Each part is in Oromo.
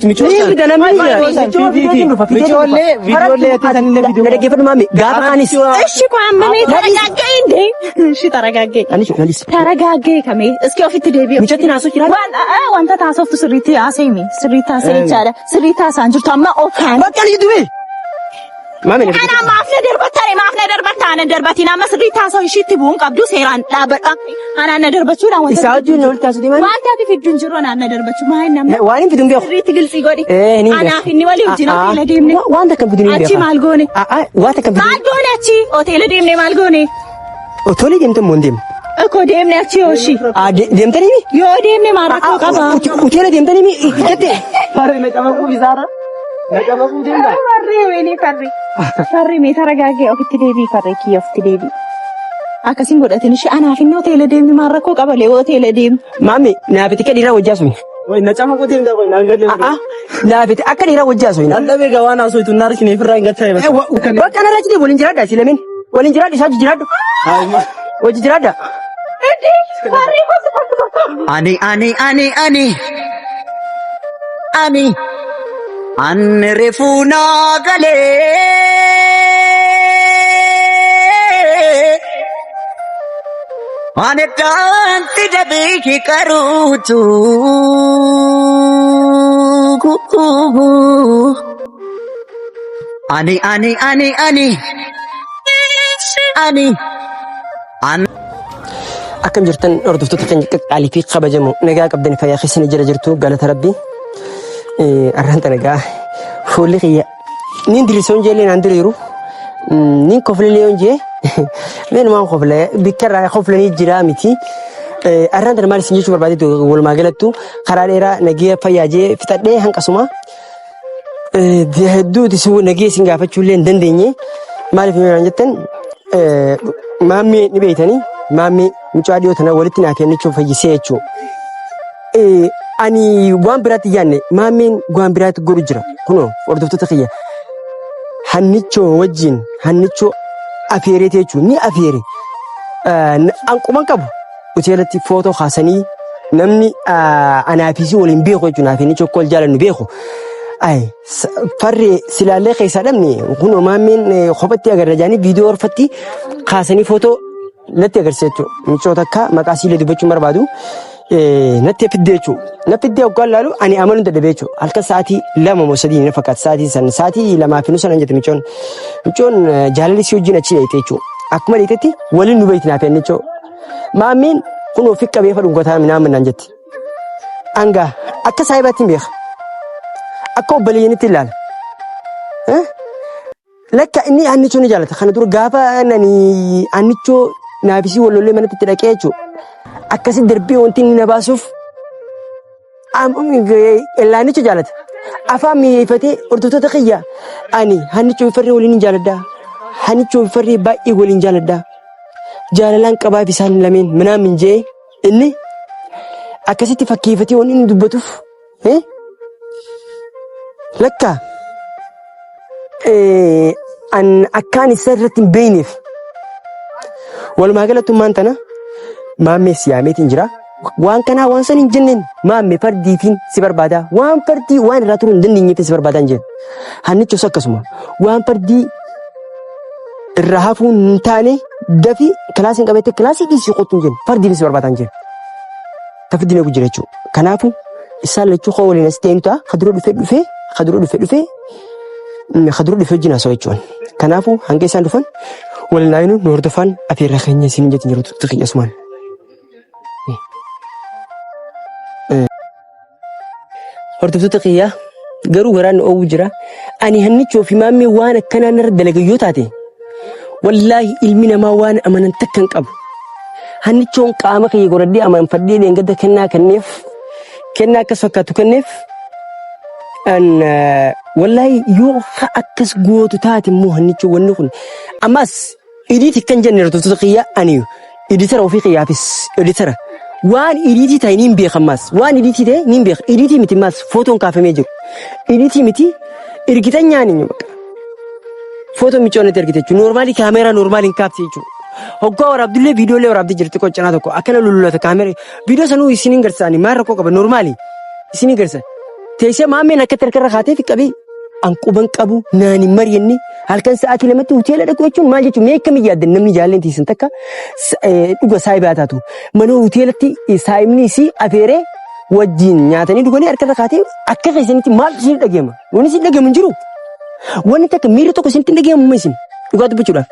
Michoollee dhaggeeffatu maami gaafa kaanis. Ishi kwaamamee taragaagee inde. Ishi taragaagee. Taragaagee kamee iski ofitti deebi'u. Michooti naasoo jira. Wanta taasoftu sirriitti haasa'imi. Sirriitti haasa'e jechaadha. Sirriitti haasa'an jirtu amma oofaan. Bakka ni du'e. Maami ni. Ana maafna darbatiin amma sirriitti haasa'u ishiitti bu'uun qabdu seeraan dhaabadha. Ana na darbachuudhaan wanta. Isaa wajjin walitti haasa'u deemaa. Wanta ati fidduun jiru ana na darbachuu maal namni. Waan hin fiduun beeku. Sirriitti gilsii godhi. Ni beeku. Anaaf inni walii wajjin hoteela deemne. Wanta kan fiduun beeku. Achi maal goone? Wanta kan fiduun. Maal goone achi hoteela deemne maal goone? Hoteela deemte moo hin deemne? Akkoo deemne achi yooshi. Deemtanii mi? Yoo deemne maal rakkoo qaba? Hoteela deemtanii mi? Jettee. Farri na qabaquu bisaara. Na qabaquu deemna. Farri mee taragaagee ofitti deebii farri kiyya ofitti deebii. Akkasiin godhatin ishee anaaf inni hoteela deemni maal rakkoo qaba lee hoteela deemni. Maami naafiti akka dhiiraa wajjaa suuni. Wai na qabaquu deemta wai naan galee. Naafiti akka dhiiraa wajjaa suuni. Alla beega waan haasoo naa argine firraa hin gattaa eebba. Bakka narraa jidee waliin jiraadha si lameen. Waliin jiraadha isaa jiraadhu. Wajji jiraadha. Ani refuna gale ani tanti dabi karutu ani akkam jirtan hordoftoota keenya qaqqaalii fi kabajamoo nagaa qabdan fayyaa keessanii jirtu galata rabbii. Arranta nagaa fuulli kiyya nin dirisoon jeelee naan diriiru nin koflelee on jee meenumaan koflee bikkarraa koflanii jira miti. Arranta maal isin jechuu barbaadeetu walumaa galattu karaa dheeraa nagee fayyaajee fixadhee hanqasuma hedduuti nagee isin gaafachuullee hin dandeenye maaliif naan jettan maammee ni beeytanii maammee mucaa dhiyoo tana walitti naa kennichuuf fayyisee jechuudha. Ani waan biraatti yaanne maammeen waan biraatti godhu jira kunoo hordoftoota kiyya hannichoo wajjin hannichoo afeeree jechuun ni afeere anquman qabu hoteelatti footoo kaasanii namni anaafisii waliin beeku jechuun hannichoo kol jaalannu beeku. Farree silaallee keessaa dhabne kunoo maammeen kophatti agarra jaanii viidiyoo orfatti kaasanii footoo natti agarsiisa jechuudha. Michoota akka maqaa siilee dubbachuun barbaadu. Natti fiddee jechuudha. Na fiddee hoggaan laalu ani amanuun dadhabee jechuudha. Halkan sa'aatii 2 moo 3 na fakkaata sa'aatii 2 fi nusan jette michoon. Michoon jaalalli si wajjin achi dheeyite jechuudha. Akkuma dheeyitetti waliin nu beekti naaf jenne jechuudha. Maammeen kun ofii qabee fa dhungataa minaan minnaan jetti. Angaa akka saayibaatti hin beeka. Akka obboleeyyanitti ilaala. Lakka inni hannichoo ni jaalata. Kana dura gaafa hannichoo naafisii wallollee manatti itti dhaqee jechuudha. Akkasii darbee wanti inni na baasuuf laannicha jaalata. Afaan mi'eeffatee hordoftoota kiyya ani hannichoo farree waliin hin jaaladdaa. Hannichoo farree baay'ee waliin jaaladdaa. Jaalalaan qabaaf isaan lameen minaan min jee inni akkasitti fakkeeffatee wanti inni dubbatuuf lakka akkaan isa irratti hin beeyneef walumaa galattuu maantana. Maammee siyaameetiin jira. Waan kanaa waan san hin jenneen maammee fardiitiin si barbaada. Waan fardii waan irraa turuu hin dandeenyeetiin si barbaadan jedhu. Hannichos akkasuma waan fardii irraa hafuu hin taane dafii kilaasiin qabatee kilaasii dhiisii qotuu hin jennu fardiin si barbaadan jedhu. Tafiddiin eegu jira jechuudha. Kanaafuu isaan lachuu koo waliin as ta'een ta'a kaduroo dhufee wajjin haasawaa jechuudha. Kanaafuu hanga isaan dhufan waliin naayinuu nu hordofan afeerraa keenya isin jettiin jiru turte kiyya asumaan. Hordoftoota kiyyaa garuu garaan nu oowwu jira. Ani hannichoo fi maammee waan akkanaa narra dalagayyoo taate wallaahi ilmi namaa waan amanan takka hin qabu. Hannichoon qaama kiyya goradhee amanfadhee deengada kennaa akkas fakkaatu kenneef wallaahi yoo akkas gootu taate immoo hannichoo wanni kun ammas idiiti kan jenne hordoftoota kiyyaa ani iditara ofii kiyyaafis iditara. Waan idiitii ta'e niin beekammas waan idiitii ta'e niin beeka idiitii miti mas footoon kaafamee jiru idiitii miti ergitanyaan inni bakka footoo michoonatti ergite jechuudha noormaalii kaameeraa noormaaliin kaafte jechuudha hoggaa waraabdillee viidiyoolee waraabdee jirti qoccanaa tokko akkana lulluulata kaameeraa viidiyoo sanuu isiniin garsaanii maal rakkoo qaba noormaalii isiniin garsa teessee maammeen akka tarkarra kaatee fi qabee anquban qabu naan hin mari'anne halkan sa'aatii lamatti hoteela dhaqu jechuun maal jechuun mee akkamiin yaaddan namni jaalleen tiisan takka dhuga saayibaa taatu mana hoteelatti saayibni isii afeeree wajjin nyaatanii dhuganii harkarra kaatee akka keessanitti maal isin dhaggeema wanni isin dhaggeemu hin jiru wanni takka miirri tokko isinitti dhaggeemu isin dhugaa dubbachuudhaaf.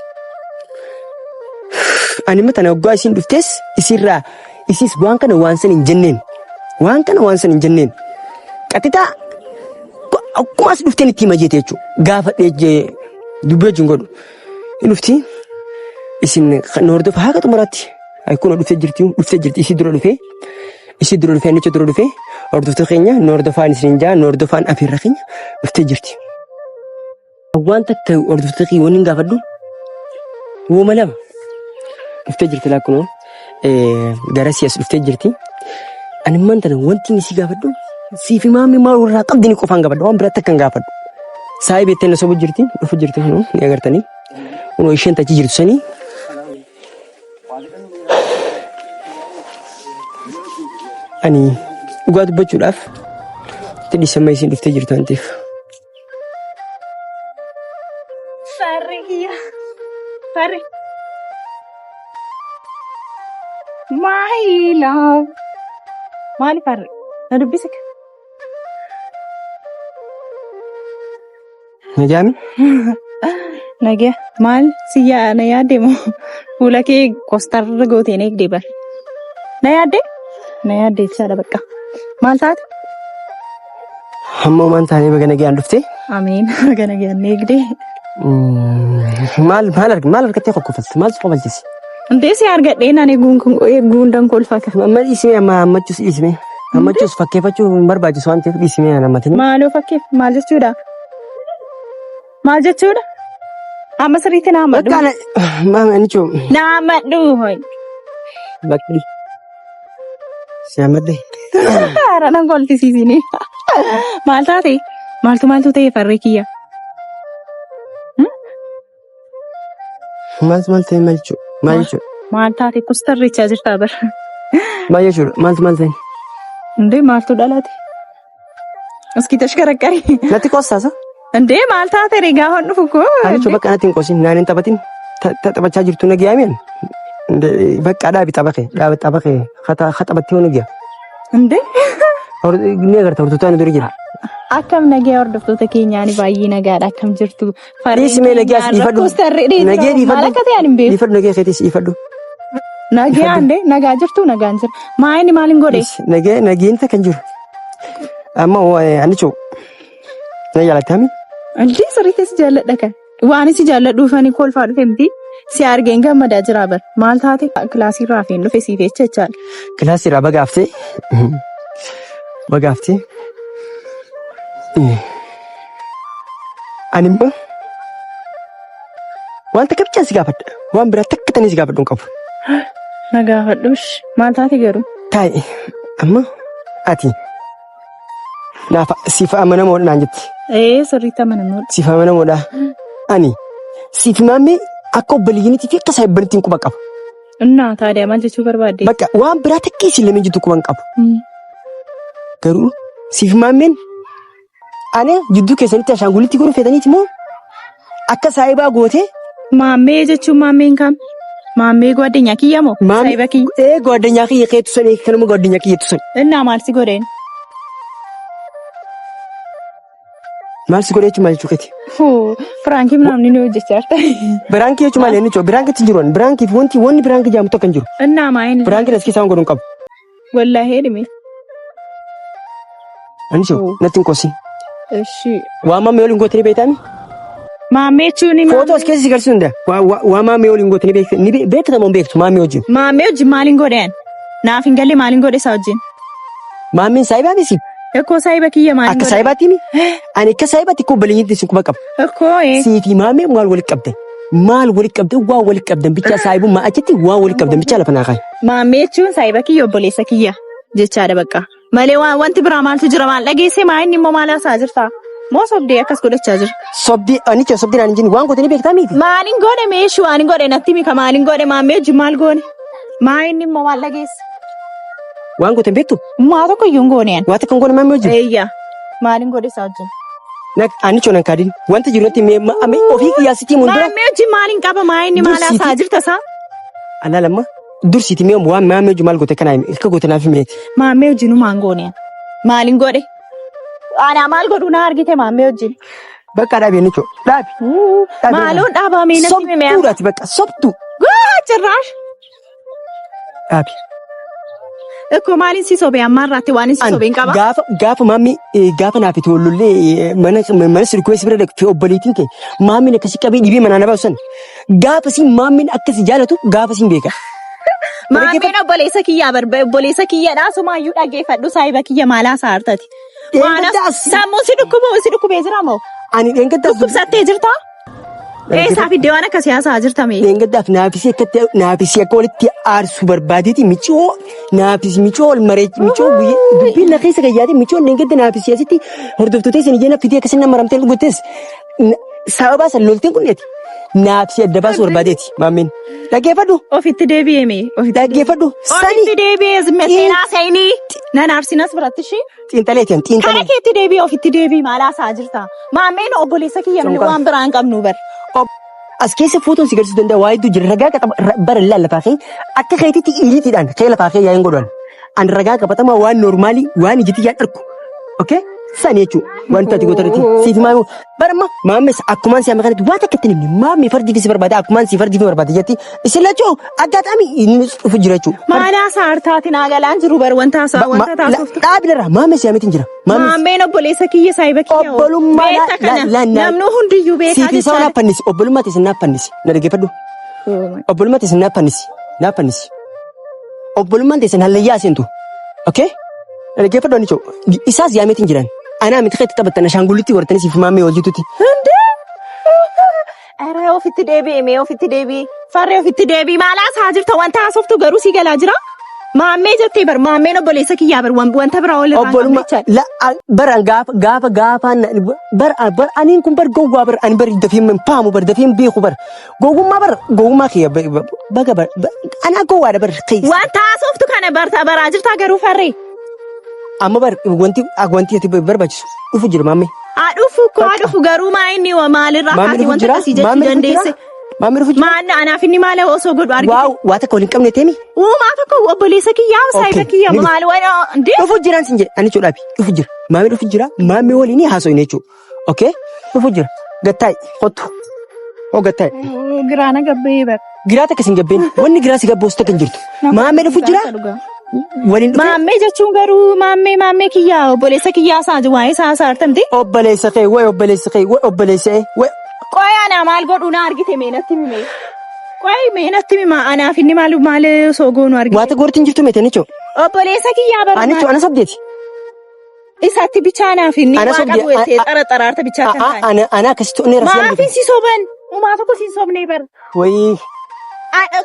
Ani mata na waggaa isin dhuftes isirraa isis waan kana waan san hin jenneen qaxitaa akkuma as dhufteen itti hima jeete jechuudha gaafa dheejjee dubbee wajjin godhu hin dhufti isin na hordofa haqa xumuraatti akkuma dhuftee jirti isii dura dhufee anicha dura dhufee hordoftuu keenya na hordofaan isin jaa na hordofaan afeerra keenya dhuftee jirti. Waan takka hordoftuu keenya wanni hin gaafadhu wooma lama dhuftee jirti laakkunoo gara si'as dhuftee jirti. Ani manta wanti ni si gaafadhu siifi maamii maal warraa qabdini qofaan gaafadhu waan biraatti akka hin gaafadhu. Saayii beektee na sobu jirti dhufu jirti ni agartanii kunoo isheen tachi jirtu sanii. Ani dhugaa dubbachuudhaaf itti dhiisamma isiin dhuftee jirtu waan ta'eef. Farri. My love. Maali farri? Na dubbise ka? Najaami? Nagaa. Maal si na yaadde moo fuula kee kostarra gooteen eegdee bar. Na yaadde jechaadha bakka. Maal taate? Hamma waan taanee baga nagaan dhuftee? Amiin baga nagaan eegdee. Maal harkattee kokkofalte? Maal si qofalchisi? Ndee si argadhee naan eeguun dankolfata. Amma dhiisimee ammachus dhiisimee. Ammachus fakkeeffachuu hin barbaachisu waan ta'eef dhiisimee namatti. Maaloo fakkeef maal jechuudha? Maal jechuudha? Amma sirriitti na hammadhu. Anichoo. Na hammadhu hoy. Bakki. Si hammadde. Haara nan kolfisiisini. Maal taate? Maaltu ta'e farree kiyya? Maal ta'e maal jechuudha? Maal taate kostarrichaa jirtaa bar. Maal jechuudha? Maal ta'e? Ndee maaltu dhalate? Aski tashkarakkari. Natti qoosaasa? Ndee maal taate rigaa hon dhufu koo? Anichoo bakka natti hin qoosin naan hin taphatin taphachaa jirtu nagiyaamen. Bakka dhaabi xabaqee taphattee hoo nagiyaa. Ndee? Ni agarta hordoftoota ni dura jira. Akkam nagaa hordoftoota keenyaani baay'ee nagaadha akkam jirtu. Dhiisimee nagaa dhiifadhu. Nagaa dhiifadhu. Maal akka ta'an hin beeku. Dhiifadhu nagaa keetis dhiifadhu. Nagaa jirtu nagaan jira. Maayini maal hin godhe? Nagiinta kan jiru. Amma anichoo na jaalatami. Ndee sirriitti si jaalladha kan. Waan si jaalladhuufani kolfaa dhufe miti. Si argeen gammadaa jira bar. Maal taate kilaasiirraa fi dhufe siif jechaadha. Kilaasiirraa bagaaftee. Ani immoo wanta kabchaan si gaafadha. Waan biraa takka tanii si gaafadhu hin qabu. Na gaafadhuush maal taate garuu? Taa'e amma ati naaf siif amanamoodha naan jetti. Sirriitti amanamoodha. Siif amanamoodha. Ani siif maammee akka obboleeyyiniitii fi akka saayibbanitti hin quba qaba. Innaa taadee maal jechuu barbaadde? Bakka waan biraa takka isin lameen jirtu quba hin qabu. Garuu siif maammeen ani jidduu keessanitti ashaangulitti godhu feetaniiti moo akka saayibaa gootee? Maammee jechuun maammeen kam? Maammee gwaddeenyaa kiyya moo? Saayiba kiyya? Gwaddeenyaa kiyya keetu sani kanuma gwaddeenyaa kiyya tu sani. Innaa maal si godheen? Maal si godhee jechuun maal jechuu keeti? Firaankii namni ni hojjechaa jirta. Biraankii jechuun maal inni jechuudha? Biraankii jiru biraankiif wanni biraankii jaamu tokko hin jiru. Innaa maayin? Biraankii as keessaa waan godhu hin qabu. Wallaahi hidhime. Anis natti hin qosin. Waan maammee waliin gootanii beektaami? Maammee jechuun footoo as keessa si garsiisu hin waan maammee waliin gootanii beektu moo beektu maammee wajjin? Maammee wajjin maaliin godhan? Naaf hin galle maaliin godhe isaa wajjin? Maammeen saayibaa misi? Ekkoo saayiba kiyya maaliin godhe? Akka saayibaatti mi? Ani akka saayibaatti akkoo obboleeyyiitti si quba qaba. Ekkoo siifi maammee maal walitti qabdan? Maal walitti qabdan? Waan walitti qabdan bichaa saayibummaa achitti waan walitti qabdan bichaa lafa naa kaayi. Maammee jechuun saayiba kiyya obboleessa kiyya jechaadha bakka. Malee wanti biraa maaltu jira maal dhageesse maayin immoo maal haasaa jirta? Moo sobdee akkas godhachaa jira? Sobdee naan hin waan gootanii beektaa miti? Maaliin godhe meeshuu waan godhe natti mika maaliin godhe maammee wajjin maal goone? Maayin immoo maal dhageesse? Waan gootan beektu? Maa tokko iyyuu hin goone. Waa tokko hin goone maammee wajjin? Eeyyaa. Maalin godhe isaa wajjin? Ani chonan kadin wanta jirutti me ofii qiyyaasitii mundura. Maammee wajjin maalin qaba maayinni maal haasaa jirta isaa? Ala lamma dursiti me waan maammee wajjin maal goote kana ilka goote naaf hime. Maammee wajjin maan goone? Maalin godhe? Ana maal godhu na argite maammee wajjin? Bakka dhaabi ni choo dhaabi. Maaloon dhaabamee natti hime. Sobtuudhaati bakka sobtu. Cirraash. Dhaabi. Ekko maalin si sobee ammaarraatti waan si sobeen qaba? Gaafa maammi gaafa naaf itti wallollee mana sirkoo si bira dhaqee obboleettiin kee maammiin akkasii qabee dhibee manaa na baasan gaafa si maammiin akkasii jaalatu gaafa si beeka. Maammiin obboleessa kiyyaa obboleessa kiyyaadhaa sumaayyuu dhaggeeffadhu saayiba kiyya maalaa saartati. Sammuu si dhukkubee jira moo? Ani dheengaddaaf dhukkubsattee jirtaa? Eessaaf iddoo waan akka siyaasaa jirtame? Dheengaddaaf naafisii akka walitti aarsu barbaadeeti michoo naafisi michoo ol maree michoo dubbiin na keessa gayyaate michoo dheengadda naafisii asitti hordoftootee isin ijeen fitee akkasii nama maramtee dhugoottees sababaa san lolteen kunneeti naafisii adda baasuu barbaadeeti maammiin dhaggeeffadhu. Ofitti deebi'eeme dhaggeeffadhu. Ofitti deebi'ee seenaa seenii nan aarsinas biratti ishee. Xiinxaleetiin Kana keetti deebi'ee ofitti deebi'ee maalaa isaa jirta? Maammeen obboleessa kiyya namni waan biraan qabnu bar. As keessa footoon si agarsiisuu danda'a waa hedduu jira ragaa qaba bara lallafaa kee akka keetiitti iliitiidhaan kee lafaa kee yaa'in godhan an ragaa qabatamaa waan noormaalii waan ijiti yaa dharku okay sani jechuudha wanta ati gootarratti siif maamu barama maammes akkumaan si amma kanatti waan akka ittiin himne maammee fardii si barbaada akkumaan si fardii barbaada jetti isin lachuu aggaataami inni dhufu jira jechuudha. Maalaa saartaati naagalaan jiru bar wanta taasiftu. Dhaabilarraa maammee si ameetiin jira. Maammeen obboleessa kiyya saayiba kiyya obbolummaa namnu hundiyyuu beekaa jechuudha. Siifi naaf fannisi obbolummaa teessin naaf fannisi na dhaggeeffadhu. Obbolummaa teessin naaf fannisi obbolummaan teessin hallayyaa seentu okay na dhaggeeffadhu ani choo isaas yaameetiin jiran. Ana miti keetti taphattan ashaangullitti wartanii siif maammee wajjituuti. Ara ofitti deebi'ee farree ofitti deebi'ee maalaa isaa jirta wanta haasoftu garuu si galaa jira. Maammee jettee bar maammeen obboleessa kiyyaa bar wanta biraa wal irraa qabachaa. Baraan gaafa bar aniin kun bar gowwaa bar ani bar dafiin paamu bar dafiin beeku bar gowwummaa kiyya baga bar ana gowwaadha bar keessa. Wanta haasoftu kana baraa jirta garuu farree. Amma wanti ati barbaachisu dhufu jira maammee. Dhufu garuu maayinni maalirraa kaasee wanta akkasii jechuu dandeesse. Maammee dhufu jira. Maanna anaaf inni maal osoo godhu argite. Waa takka waliin qabne teemi. Uumaa tokko obboleessa kiyyaa saayiba kiyya maal waan dhufu jiraan sin jedhe ani chuudhaafi dhufu jira maammee dhufu jira maammee waliin haasofne jechuudha okay dhufu jira gattaay qottu oo gattaay. Giraana gabbee bar. Giraata akkasiin gabbeen wanni giraa si gabboosu takka hin jirtu maammee dhufu jira. Maammee jechuun garuu maammee kiyyaa obboleessa kiyyaa saaju waa'ee isaa saartamti. Obboleessa kee. Qoy ana maal godhu na argite meenatti mime. Qoy meenatti mima anaaf inni maal osoo goonu argite. Waata goortiin jirtu meetanii choo. Obboleessa kiyyaa bara. Ani choo ana sabdeeti. Isaatti bichaa anaaf inni waa qabu ettee xaraarta bichaa kan ta'e. Ana akkasitti onneera. Maafin si soban. Uumaa tokko si sobnee bara. Wayii.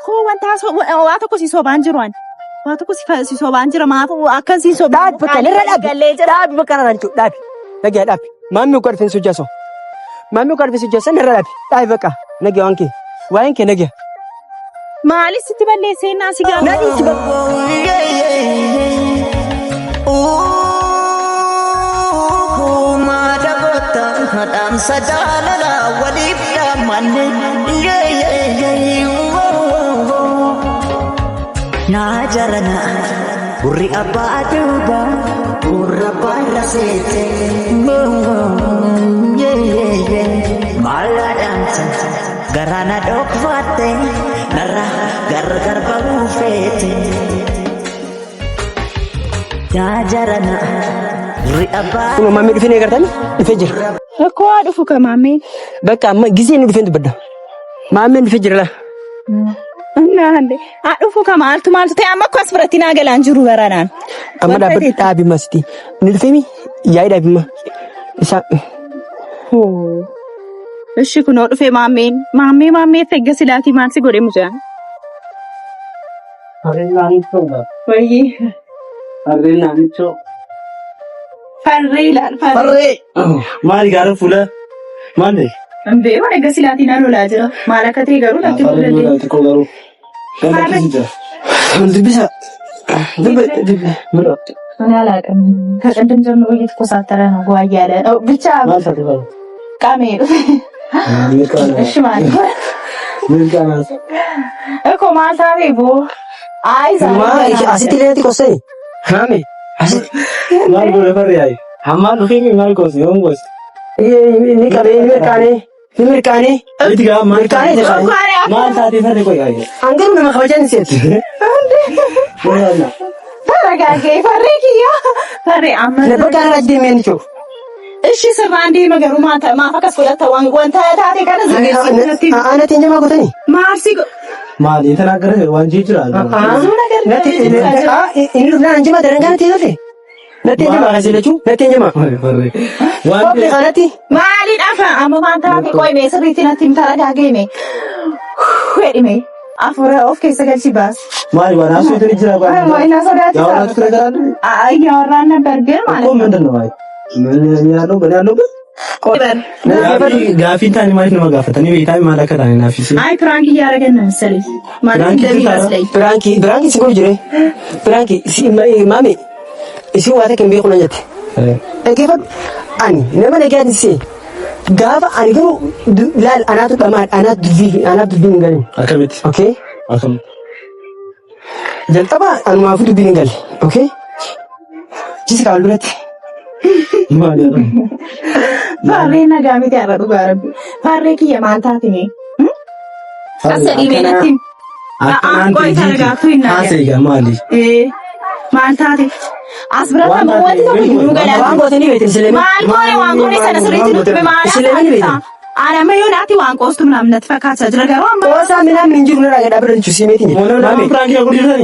Koo waa tokko si sobaan jiru ani. Waa tokko si sobaan jira maafu akkasii sobaan. Dhaabi bakka irraa jiru dhaabi. Nagaa dhaabi. Maammee uffata rifeensa hojjaaso. Maammee uffata rifeensa hojjaasan irra dhaabi. Dhaabi bakka. Nagaa waan kee. Waa'een kee nagaa. Maalis itti balleessee naa si gaafata. Nadi si Maada goota dhaamsa jaalala waliif dhaamanne. Naa jarana gurri abbaa duuba gurra baala seete maala dhaamsa garaana dhokfatte narra gargar bahuu feete. Naa jarana gurri abbaa. Kuma maammee dhufee ni agartani dhufee jira. Akkoo haa dhufu ka maammee. Bakka amma gisee inni dhufee dubbadda. Maammeen dhufee jira laa. Naande dhufu ka maaltu ta'e amma akkas biratti naa galaan jiru baranaan. Amma dhaabi masti ni dhufeemi yaa'ii dhaabi ma isa. Ishi kunoo dhufee maammee fegga silaatii maal si godhe mujaan. Wayyii. Farree ilaal farree. Maali gaara fuula maali. Ambee waan egaa silaatiin lolaa jira maal akka ta'e garuu natti mul'atu. Dubbisa. እኔ አላውቅም። ከቅድም ጀምሮ እየተኮሳተረ ነው ጓያለ ብቻ ቃሜ እሺ ማለት ምን ጋናስ እኮ ማልታቴ ቦ አይ ዛሬ አሲቲ ለቲ ኮሰይ ሃሜ አሲቲ ማልጎ ለፈሪያይ ሐማሉ ፊኝ ማልጎስ ይሆንጎስ ኒካቤ ምርቃኔ እትጋ ማልታቴ ማልታቴ ፈሪ ቆይ አይ አንገሩ ለማخرجን ሴት ተረጋጋ ፈሪኪያ ፈሪ አመን ለበቃራ ደሜንቾ እሺ ስራ እንዴ ነገሩ ማፈከስ ቆያታ ወንታ ታቴ ከነ ዝግጅት አናቴ እንጀማ ጎተኒ ማርሲ ማል የተናገረ ዋንጂ ይችላል ብዙ ነገር ነቲ እንሉና እንጀማ ደረንጋን ትይዘለ ነቲ እንጀማ አዘለቹ ነቲ እንጀማ ዋንጂ አናቲ ማሊ ዳፋ አመማንታ ቆይ ሜስሪቲ ነቲም ተረጋገኝ ወዲሜ አፍረ ኦፍ ከሰገልሲ ባስ ማል ዋናሱ ትንጅራ ባል ወይና ሰዳት ያወራቱ ነገር አለ ያወራን ነበር ግን ማለት ነው ምንድነው አይ ምን ያለው ቆበር ጋፊንታኒ ማለት ነው መጋፈት እኔ ቤታዊ ማለከታ ነኝ ናፊሲ አይ ፕራንክ እያደረገን ነው መሰለኝ ማለት እንደሚመስለኝ ፕራንክ ሲጎል ጅሬ ፕራንክ ማሜ እሺ ዋተ ከንቤ ቁነጀት እገፈ አኒ ነመነ ጋንሲ ጋፋ አንገሩ ላል አናቱ ከማል አናቱ ዱቢ ንገል አከቤት ኦኬ አከም ጀልጠባ አንማፉ ዱቢ ንገል ኦኬ ጂስ ካልብረት ማለት ባሬና ጋሚት ያረዱ ጋር ባሬኪ የማንታት ነው አሰዲ ቤነቲ ቆይ ተረጋግቶ ይናገር አሰይጋ ማሊ ማንታት አስብራታ መወት ነው ይሉ ገላ ዋንጎተኒ ቤት ስለሚ ዋንጎኔ ሰነስሪት ነው በማለት ስለሚ ቤት አና ማዮናቲ ዋንቆስቱ ምናምን ነትፈካቸ ድረገሩ ወሳ ምናምን እንጂ ነው ረጋዳ ብረንቹ ሲሜት ነው ማሚ ፕራንክ ያጉዲሰኒ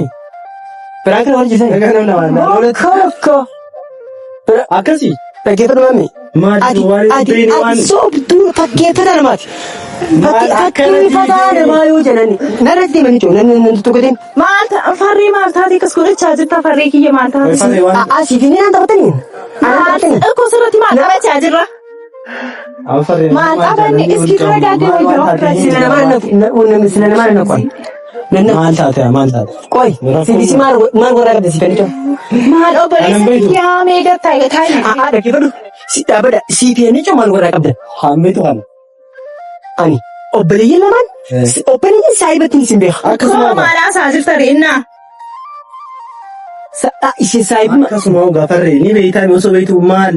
ፕራንክ ነው ጂሰኒ ነገና ነው ማለት ኮኮ አከሲ Dhaggeeffatu maami? Maati waan soobduu dhaggeeffata namaati. Dhaggeeffata namaa yoo jedhani narratti himanii jiru namni tokko deemu. Maal farrii maal taatee kas godhachaa jirta farrii kiyya maal taatee? Asii fi naan taphatanii? Akkoo sirratti maal taphachaa jirra? Maal taphanne iski garagaagee sila namaa nafa. Maal taate maal taate? Qoy si maal warraa qabda si fannito? Maal obboleessa yaa meeqa taa'e? Dhaggeeffatu si dhaabada si fannito maal warraa qabda? Hammeetu kana. Ani obboleeyyan lamaan obboleeyyan saayibatiin isin beeka. Akkasuma maal haasaa jirta reennaa? Isin saayibuma. Akkasuma gaafarree ni beektaa osoo beektu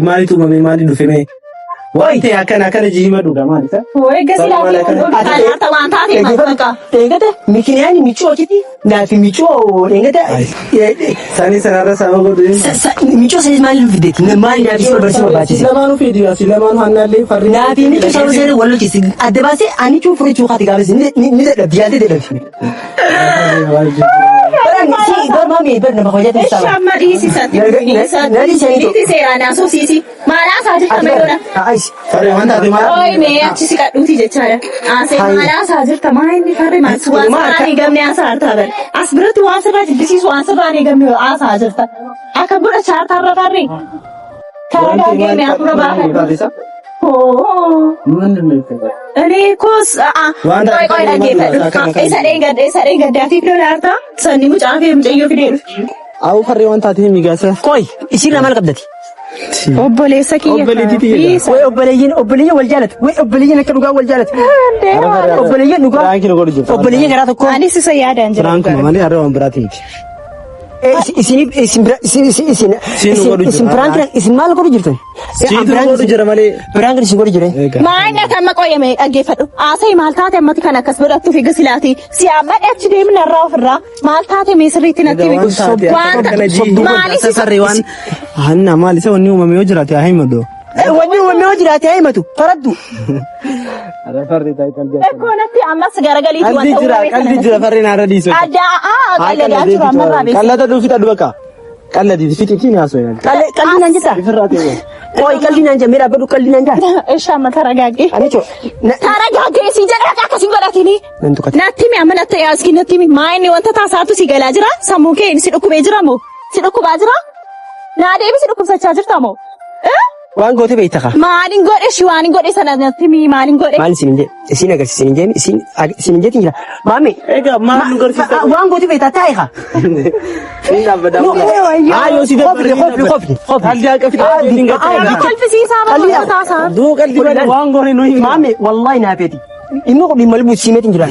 maalitu uumame maali dhufeme? Waayitee akkana jihimadhuudha maalisa? Eeggasi laata waan taatee maal eeggata mikinaani michuu hojjeti naafi michuu eeggata sanii sanarra sama godhu michuu sanis maali fideeti maali naafi si barbaachisa barbaachise lamaanuu fedhi asi lamaanuu hannaallee farri naafi michuu sababa seera wal hojjesi adda baasee ani chuu furii chuu kaati gaafasi ni dadhabdi yaadee dadhabdi. Si dormami ber nama hojjete sama. Shamma dhiisisati. Dhiisi seeraan asosiisi. Maalaa isaati kameedoodha. Farri waan taate maal? Ooyi mee achi si kadhuuti jechaadha. Asee maalaa isaa jirta maa inni farri maal waan sirraan eegamne asaa hartaa bari. As biratti waan sirraa jibbisiisu waan sirraan eegamne asaa jirta. Akka godha chaartaarra farri. Karaa gaaggeeme afura baafadha. እኔ ኮስ ቆይ dhaggeeffadhu isa dheengaddaatiif lolaarta sanni mucaafi mucayyoo fideeru አው ፈሪ ዋን ታቴ የሚጋሰ ቆይ isiin maal qabdati obboleessa kiyya ወይ obboleeyyan wal jaalatu way obboleeyyan akka dhugaa wal jaalatu obboleeyyan dhugaa obboleeyyan garaa tokko anis isa yaadaan jira ፍራንክ ነው ማለት አረዋን ብራቲ isin prank isin maal godhu jirtan? Prank isin godhu jirtan? Maanya kan maqooyame dhaggeeffadhu. Asee maal taate ammati kan akkas godhattuuf egaa silaati. Si amma achi deemna irraa ofirraa maal taate meesiriitti natti biqiltu. Maalis sarreewwan hanna maalis wanni uumame yoo jiraate haa himatu. Wanni uumame yoo jiraate haa himatu. Faraddu. Ekoonatti ammas garagaliiti wanta uumame. Qalbi jira farreen haadha dhiisu. Qalladii achirraa amarraa beeksisa. Qallata dhuunfita dhubeeka. Qalladii fitiitiin haasoo. Qalbii naan jetta. Qoy qalbii naan jemmee dhaabbadhu qalbii naan jaa. Eeshaa amma taragaagee. Anicho. Taragaagee si jedhaa akkasii godhatini. Natti mi amma natti yaaski natti mi maayini wanta taasaatu si galaa jira sammuu kee si dhukkubee jira moo si dhukkubaa jira naa deebi si dhukkubsachaa jirta moo waan goote beektaa? Maalin godhe shi waan godhe sana natti maalin godhe? Maal isin inje isin agarsiisin inje isin inje tinjira. Maami egaa maal nu garsiisa? waan goote beektaa taa'e haa. Ayo si Qofni. Halli akka fidee dingataa. Qalbisiisaa bara taasaa. Duu qalbi bada waan goone nu hima. Maami wallahi naafeeti. Inni qodhi malbu simeet injira.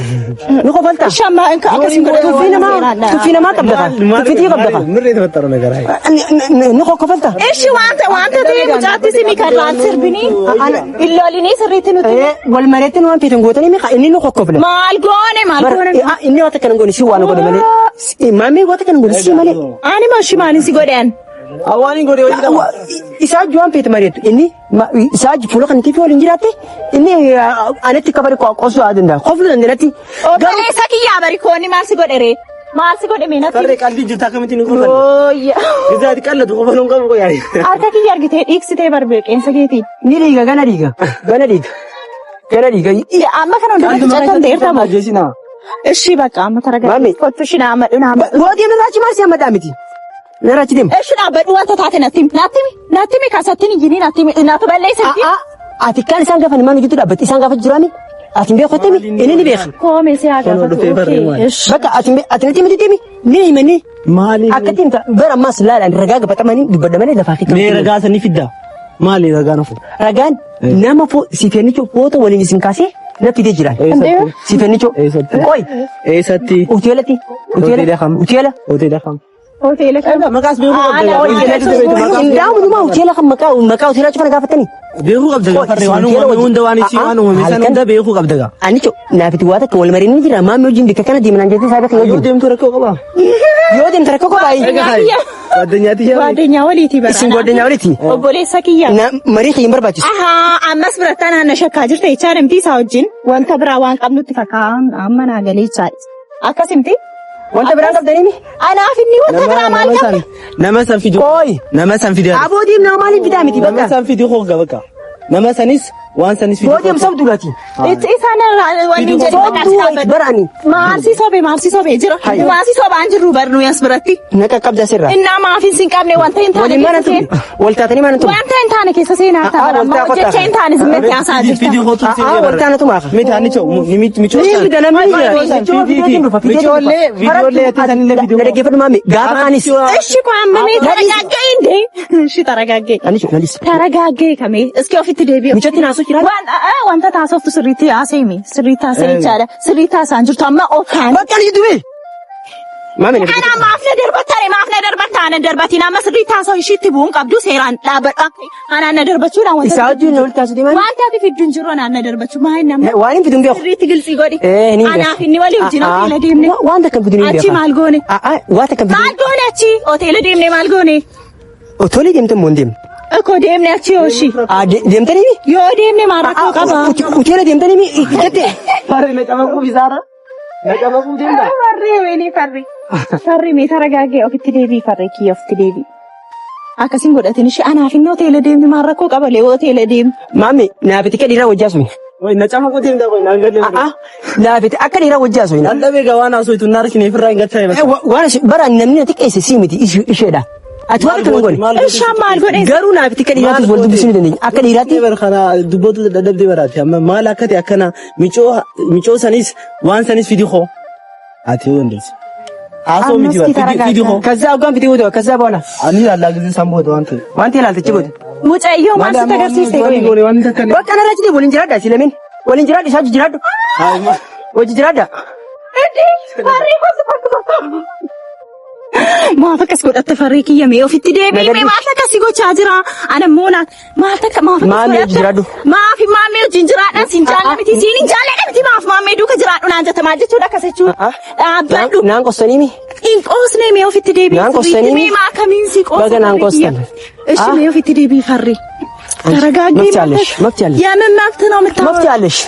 Nu qofalta. Shamma inka akkasiin godhe Tuffii namaa qabda kaa. Tuffitii qabda kaa. Mirree taphataru nagara. Nu qofalta. Ishi wanta ta'e mucaatti simi karraan sirbini illoolinii sirriitti nuti. Wal mareetti nu waan feetan gootanii miqa inni nu qoqqofna. Maal goone. Inni wata kana goone si waan godhe malee. Maami wata kana goone si malee. Ani mashi maalin si godheen. Awwaaniin godhe wayii qaba. Isaa juwaan feete mareetu inni isaa fuula kan tiifi waliin jiraatte inni anatti kabari qosuu haa danda'a. Qoflu dandeenatti. Obboleessa kiyyaa bari koonni maal si godhe ree? Maal si godhe meenatti? Farree qalbii jirta akkamitti nu qofan? Ooyya. Gizaati qallatu qofa nu qabu qoyaani. Harka kiyya argitee dhiiksitee barbeeqeensa keetii. Ni dhiiga gana dhiiga. Amma kana hundumatti caccan deertamu. Jeesina. Ishi bakka amma taragaa. Maami. Kottu shi naa madhu naa madhu. Gootii nirraachi maal si hammadhaa miti. Nirraachi deemu. Ishi naa badhu wanta taate nattimi kaasattiin injinii naatu balleessatti. Ati kan isaan gaafan maal hojjetu dhaabbatti isaan gaafa jiraami. Ati beekotte mi inni ni beeka. Koomee si haa gaafatu. Bakka ati natti miti deemi ni himanii. Maali? Akka timta bara ammas laalaan ragaa gabatamanii dubbadamanii lafaa fi Mee ragaa sanii fidda. Maali ragaan ofu? ragaan nama sifennicho foto waliin isin kaasee na fidee jira. Sifennicho. Oi. Eessatti? Hoteelatti. Hoteela kam? Hoteela kam? Hoteela kam? Maqaas beekuu qabda. Indaamu dhuma hoteela kan maqaa hoteelaa cufana gaafatanii. Beekuu qabda farree waan uumame hunda waan isii waan uumame san hunda beekuu qabda gaa. Anicho naafiti waa takka wal mariin jira maamii wajjin bikka kana deeman jettee saaba kan Yoo wajjin. deemtu rakkoo qaba. Yoo deemtu rakkoo qaba. Waddeenyaati yaa. Waadeenyaa waliiti bara. Isin godhenya waliiti. Obboleessa kiyya. Marii kiyyin barbaachisu. Ammas birattaa naanna shakkaa jirta jechaa namtii isaa wajjin wanta biraa waan qabnutti fakkaatan amma naa galee jechaa. Akkasimti? Wanta biraan qabdanii Anaaf inni wanta biraa maal qabda? Nama san fiduu. Ooyi. Nama san fiduu. Abootiin nama maaliif fidaa miti Nama bakka. san fiduu hogga bakka. Nama sanis waan sanis fiduu. Boodeem sabdu laati. Isaan wanni jedhu Sobduu barani. Maalsi sobee jira. Maalsi sobaan jirru barnu as biratti. Na qaqqabda sirra. Innaa maafin sin qabne wanta hin taane Waliin mana keessa tuqu. Wal taatanii mana tuqu. wanta hin taane keessa seenaa ta'a. Amma jecha hin taane simmatti haasaa jirta. Fiduu hotu Wal taanatu maafa. Miti ani choo michoo. Ni fida namni jira. Viidiyoollee teessanillee Na dhaggeeffadhu maami. Gaafa anis. Ishi ko amma mee taragaggee inde. Ishi taragaggee. Anis nalis. Taragaggee kamee iski ofitti deebi'u. Michatti naasoo jira. Wanta taasoftu sirriitti haaseemi. Sirriitti haasee jechaadha. Sirriitti haasaan jirtu amma okaan. Bakka ni duwe. Maami na Ana maafna darbataa na darbatiin amma sirriitti haasoo ishiitti bu'uun qabdu seeraan dhaabbadha. Anaan na darbachuudhaan wanta. isaa wajjin wal taasisuu deeman. Wanta ati fidduun jiru anaan na darbachuu maa hin namne. Waan hin fiduun beeku. Sirriitti gilxii godhi. Ni Anaaf inni walii wajjin hoteela deemne. Waan takka fiduun hin beeku. Achi maal goone? Waan takka fiduun. Maal goone achi? Hoteela deemne maal goone? Otoolee deemtan moo hin deemne? Akkoo deemne achi yooshi. Deemtanii mi? Yoo deemne maal rakkoo qaba? Hoteela deemtanii mi? Jettee. Farri naqama kubisaara. Naqama kubideemta. Farri mee taragaagee ofitti deebii farri kiyya ofitti deebii. Akkasiin godhatin ishee anaaf inni hoteela deemne maal rakkoo qaba lee hoteela deemne. Maami naafiti akka dhiiraa wajjaasumi. Wai naqama kubideemta koi naan galee. Naafiti akka dhiiraa wajjaasumi. Nan dhabee gawaan haasoo itu naar kinee firraa hin gachaa Waan bara namni na xiqqeesse sii miti isheedha. Ati waan akka hin godhe. Ishaan maal godhe? Garuu naafiti akka dhiiraatti wal dubbisuu ni dandeenya. Akka dhiiraatti. kana dubbatu dadhabdee baraati amma maal akkati akkana michoo sanis waan sanis fidi hoo ati wondes aso miti fidi hoo ከዛ አጓን ፊት ወደ ከዛ በኋላ ani alla giዜ samboota waan ta'e ዋንቲ ላልተች ቦት Mucayyoo maal sitti agarsiiste? waan takkan በቃ ነራች ዲ ወሊን ጅራዳ ሲለምን ወሊን ጅራዳ ሳጅ ጅራዶ ወጅ ጅራዳ Maaf akkas godhatte farrii kiyya mee ofitti deebi'ee maaf akkas gochaa jira? Ana moona maaf Maamee jiraadhu. Maafi maamee wajjin jiraadhaan siin jaalladha miti siin hin jaalladha miti maaf maamee duuka jiraadhu naan jatamaa jechuudha akkas jechuudha. Dhaabbadhu. naan qostanii mi Hin qoosne mee ofitti deebi'ee. Naan qostanii mee maa kamiin si qoosa? Baga naan qostan. Ishi mee ofitti deebi'ee farrii. Taragaagee mafti አለሽ Yamin mafti ነው የምታወራው? መፍትሄ አለሽ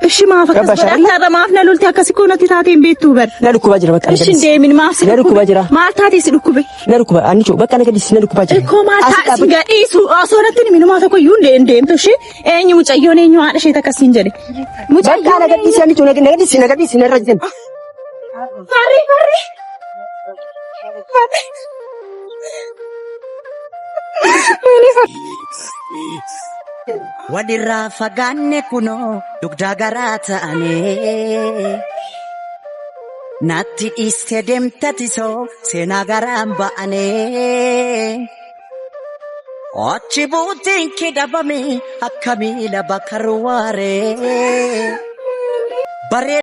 Ishi maaf akkas godhatta maaf na lolti akkasi koonatti taateen beektuu bar. ለልኩባ ጅራ በቃ Ishi deemin maaf si ለልኩባ ጅራ maal taatee si dhukkube? ለልኩባ አንቺ በቃ ነገር ዲስ ለልኩባ ጅራ Ikkoo maal taasi gadhiisu osoo natti himi numaa tokko iyyuu hin deemtu ishee eenyu mucayyoon eenyu haadha ishee akkasiin jedhe. በቃ ነገር ዲስ አንቺ ነገር ዲስ ነረጅን Farri. walirraa fagaanne kunoo dugdaa garaa ta'ane natti dhiiste deemtatisoo seenaa garaan ba'ane achi buutiin kidhabame akka miila bakka ruwaare.